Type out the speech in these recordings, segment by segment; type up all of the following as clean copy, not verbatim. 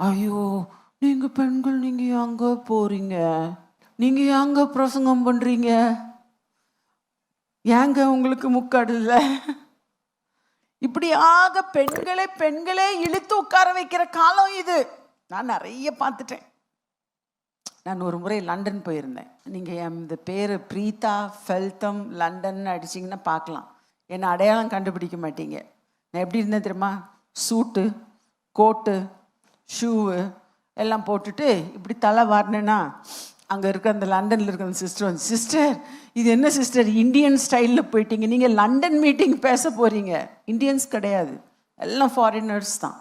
ஐயோ நீங்கள் பெண்கள் நீங்கள் அங்கே போகிறீங்க, நீங்கள் அங்கே பிரசங்கம் பண்ணுறீங்க, ஏங்க உங்களுக்கு முக்காடு இல்லை? இப்படியாக பெண்களே இழுத்து உட்கார வைக்கிற காலம் இது. நான் நிறைய பார்த்துட்டேன். நான் ஒரு முறை லண்டன் போயிருந்தேன். நீங்கள் இந்த பேர் பிரீதா ஃபெல்தம் லண்டன் அடிச்சிங்கன்னா பார்க்கலாம். என்னை அடையாளம் கண்டுபிடிக்க மாட்டீங்க. நான் எப்படி இருந்தேன் தெரியுமா? சூட்டு, கோட்டு, ஷூவு எல்லாம் போட்டுட்டு இப்படி தலை வாரினேன்னா அங்கே இருக்க அந்த லண்டனில் இருக்க அந்த சிஸ்டர் வந்து, சிஸ்டர் இது என்ன சிஸ்டர் இந்தியன் ஸ்டைலில் போயிட்டீங்க, நீங்கள் லண்டன் மீட்டிங் பேச போகிறீங்க. இந்தியன்ஸ் கிடையாது, எல்லாம் ஃபாரினர்ஸ் தான்.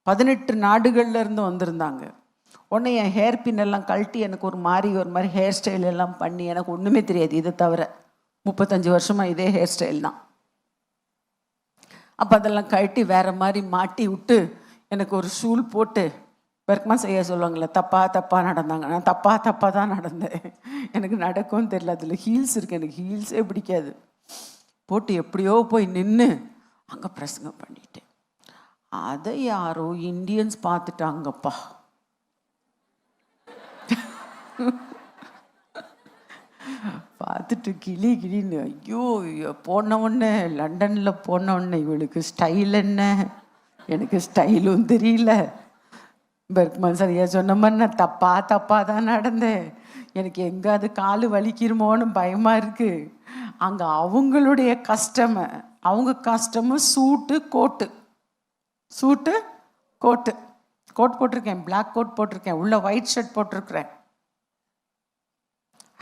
18 நாடுகளில் இருந்து வந்திருந்தாங்க. உடனே என் ஹேர் பின் எல்லாம் கழட்டி எனக்கு ஒரு மாதிரி ஹேர் ஸ்டைல் எல்லாம் பண்ணி, எனக்கு ஒன்றுமே தெரியாது இதை தவிர. 35 வருஷமாக இதே ஹேர் ஸ்டைல் தான். அப்போ அதெல்லாம் கழட்டி வேறு மாதிரி மாட்டி விட்டு எனக்கு ஒரு ஷூல் போட்டு பெர்க்மான் செய்ய சொல்லுவாங்களே, தப்பாக நடந்தாங்க. நான் தப்பாக தான் நடந்தேன். எனக்கு நடக்கும்னு தெரியல. அதில் ஹீல்ஸ் இருக்குது, எனக்கு ஹீல்ஸே பிடிக்காது. போட்டு எப்படியோ போய் நின்று அங்கே பிரசங்கம் பண்ணிட்டேன். அதை யாரோ இந்தியன்ஸ் பார்த்துட்டாங்கப்பா. பார்த்துட்டு கிளின்னு, ஐயோ போனவுடனே லண்டனில் போனவுடனே இவளுக்கு ஸ்டைல் என்ன, எனக்கு ஸ்டைலும் தெரியல. பெர்க்மான் சரியா சொன்ன மாதிரி நான் தப்பாக தான் நடந்தேன். எனக்கு எங்காவது காலு வலிக்கிறமோன்னு பயமாக இருக்குது. அங்கே அவங்களுடைய அவங்க கஸ்டமர் சூட்டு கோட்டு போட்டிருக்கேன், பிளாக் கோட் போட்டிருக்கேன், உள்ள ஒயிட் ஷர்ட் போட்டிருக்கிறேன்.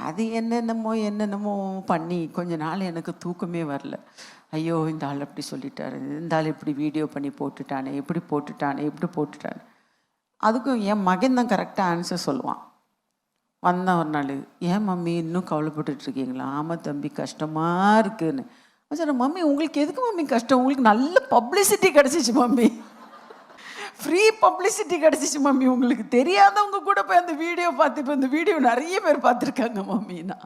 அது என்னென்னமோ பண்ணி கொஞ்ச நாள் எனக்கு தூக்கமே வரல. ஐயோ இந்த ஆள் அப்படி சொல்லிட்டாரு, இந்த ஆள் இப்படி வீடியோ பண்ணி போட்டுட்டானே, இப்படி போட்டுட்டானே. அதுக்கும் என் மகன் தான் கரெக்டாக ஆன்சர் சொல்லுவான். வந்தான் ஒரு நாள், ஏன் மம்மி இன்னும் கவலைப்பட்டுருக்கீங்களா? ஆமாம் தம்பி கஷ்டமாக இருக்குன்னு. சரி மம்மி உங்களுக்கு எதுக்கு மம்மி கஷ்டம்? உங்களுக்கு நல்ல பப்ளிசிட்டி கிடச்சிச்சு மம்மி, ஃப்ரீ பப்ளிசிட்டி கிடச்சிச்சு மம்மி. உங்களுக்கு தெரியாதவங்க கூட போய் அந்த வீடியோ பார்த்து, இப்போ இந்த வீடியோ நிறைய பேர் பார்த்துருக்காங்க மம்மின்னா.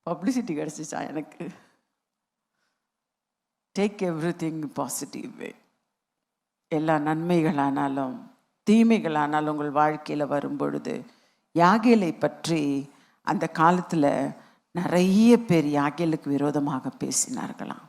பப்ளிசிட்டி கிடச்சிச்சா எனக்கு? Take everything positive way. எல்லா நன்மைகளானாலும் தீமைகளானாலும் உங்கள் வாழ்க்கையில் வரும்பொழுது, யாகேலை பற்றி அந்த காலத்தில் நிறைய பேர் யாகேலுக்கு விரோதமாக பேசினார்களாம்.